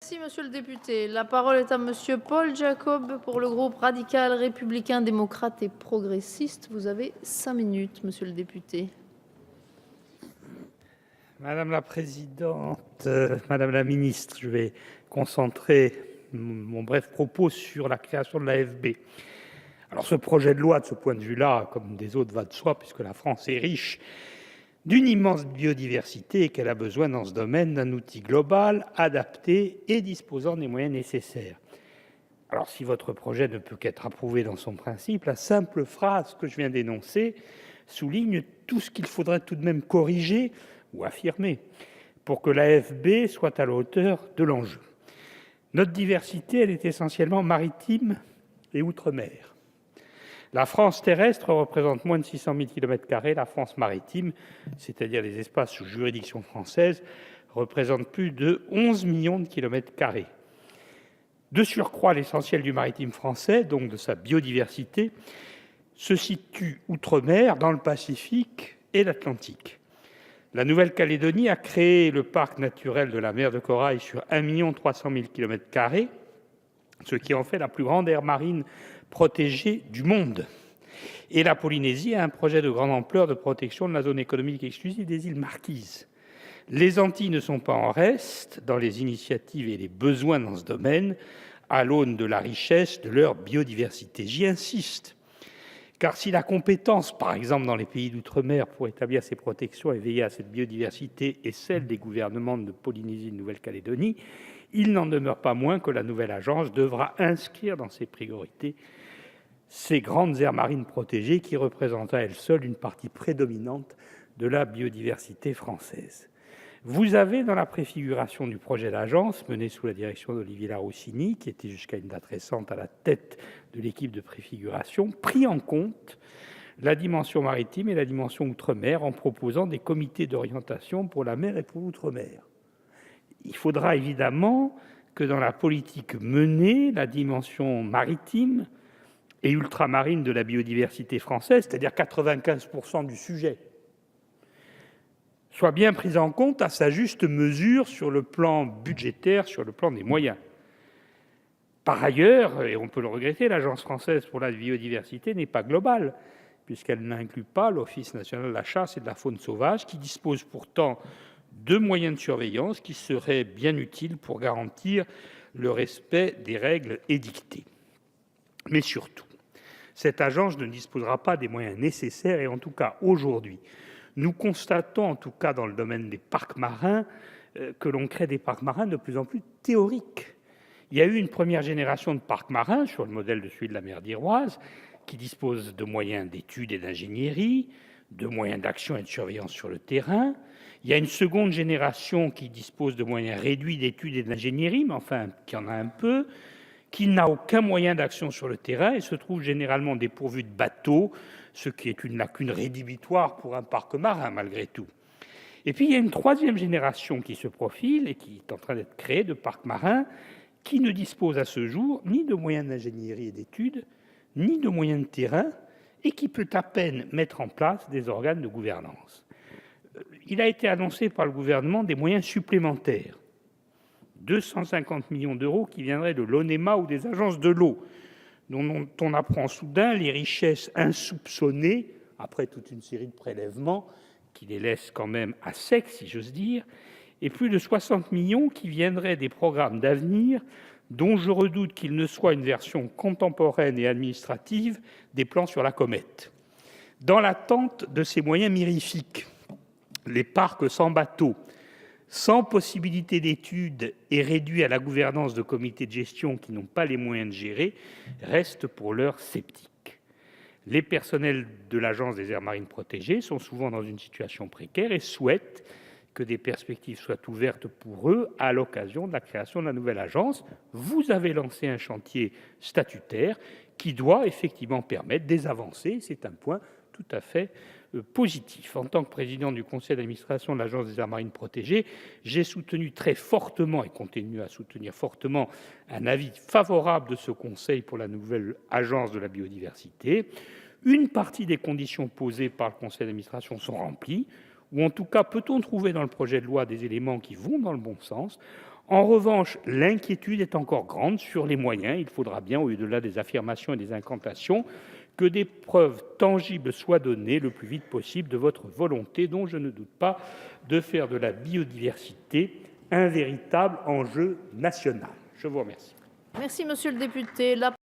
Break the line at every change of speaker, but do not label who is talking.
Merci, monsieur le député. La parole est à monsieur Paul Jacob pour le groupe radical, républicain, démocrate et progressiste. Vous avez 5 minutes, monsieur le député.
Madame la présidente, madame la ministre, je vais concentrer mon bref propos sur la création de l'AFB. Alors ce projet de loi, de ce point de vue-là, comme des autres, va de soi, puisque la France est riche d'une immense biodiversité et qu'elle a besoin dans ce domaine d'un outil global, adapté et disposant des moyens nécessaires. Alors si votre projet ne peut qu'être approuvé dans son principe, la simple phrase que je viens d'énoncer souligne tout ce qu'il faudrait tout de même corriger ou affirmer pour que l'AFB soit à la hauteur de l'enjeu. Notre diversité, elle est essentiellement maritime et outre-mer. La France terrestre représente moins de 600 000 km², la France maritime, c'est-à-dire les espaces sous juridiction française, représente plus de 11 millions de km². De surcroît, l'essentiel du maritime français, donc de sa biodiversité, se situe outre-mer, dans le Pacifique et l'Atlantique. La Nouvelle-Calédonie a créé le parc naturel de la mer de Corail sur 1 300 000 km², ce qui en fait la plus grande aire marine protégée du monde. Et la Polynésie a un projet de grande ampleur de protection de la zone économique exclusive des îles Marquises. Les Antilles ne sont pas en reste dans les initiatives et les besoins dans ce domaine, à l'aune de la richesse de leur biodiversité. J'y insiste, car si la compétence, par exemple dans les pays d'outre-mer, pour établir ces protections et veiller à cette biodiversité est celle des gouvernements de Polynésie et de Nouvelle-Calédonie, il n'en demeure pas moins que la nouvelle agence devra inscrire dans ses priorités ces grandes aires marines protégées qui représentent à elles seules une partie prédominante de la biodiversité française. Vous avez, dans la préfiguration du projet d'agence, mené sous la direction d'Olivier Laroussini, qui était jusqu'à une date récente à la tête de l'équipe de préfiguration, pris en compte la dimension maritime et la dimension outre-mer en proposant des comités d'orientation pour la mer et pour l'outre-mer. Il faudra évidemment que dans la politique menée, la dimension maritime et ultramarine de la biodiversité française, c'est-à-dire 95% du sujet, soit bien prise en compte à sa juste mesure sur le plan budgétaire, sur le plan des moyens. Par ailleurs, et on peut le regretter, l'Agence française pour la biodiversité n'est pas globale, puisqu'elle n'inclut pas l'Office national de la chasse et de la faune sauvage, qui dispose pourtant de moyens de surveillance qui seraient bien utiles pour garantir le respect des règles édictées. Mais surtout, cette agence ne disposera pas des moyens nécessaires, et en tout cas aujourd'hui, nous constatons, en tout cas dans le domaine des parcs marins, que l'on crée des parcs marins de plus en plus théoriques. Il y a eu une première génération de parcs marins, sur le modèle de celui de la mer d'Iroise, qui dispose de moyens d'études et d'ingénierie, de moyens d'action et de surveillance sur le terrain. Il y a une seconde génération qui dispose de moyens réduits d'études et d'ingénierie, mais enfin, qui en a un peu, qui n'a aucun moyen d'action sur le terrain et se trouve généralement dépourvu de bateaux, ce qui est une lacune rédhibitoire pour un parc marin, malgré tout. Et puis, il y a une troisième génération qui se profile et qui est en train d'être créée de parcs marins qui ne dispose à ce jour ni de moyens d'ingénierie et d'études, ni de moyens de terrain, et qui peut à peine mettre en place des organes de gouvernance. Il a été annoncé par le gouvernement des moyens supplémentaires, 250 millions d'euros qui viendraient de l'ONEMA ou des agences de l'eau, dont on apprend soudain les richesses insoupçonnées, après toute une série de prélèvements qui les laissent quand même à sec, si j'ose dire, et plus de 60 millions qui viendraient des programmes d'avenir dont je redoute qu'ils ne soient une version contemporaine et administrative des plans sur la comète. Dans l'attente de ces moyens mirifiques, les parcs sans bateaux, sans possibilité d'études et réduits à la gouvernance de comités de gestion qui n'ont pas les moyens de gérer, restent pour l'heure sceptiques. Les personnels de l'Agence des aires marines protégées sont souvent dans une situation précaire et souhaitent que des perspectives soient ouvertes pour eux à l'occasion de la création de la nouvelle agence. Vous avez lancé un chantier statutaire qui doit effectivement permettre des avancées. C'est un point tout à fait positif. En tant que président du conseil d'administration de l'Agence des aires marines protégées, j'ai soutenu très fortement et continue à soutenir fortement un avis favorable de ce conseil pour la nouvelle agence de la biodiversité. Une partie des conditions posées par le conseil d'administration sont remplies, ou en tout cas peut-on trouver dans le projet de loi des éléments qui vont dans le bon sens. En revanche, l'inquiétude est encore grande sur les moyens. Il faudra bien, au-delà des affirmations et des incantations, que des preuves tangibles soient données le plus vite possible de votre volonté, dont je ne doute pas, de faire de la biodiversité un véritable enjeu national. Je vous remercie.
Merci, monsieur le député.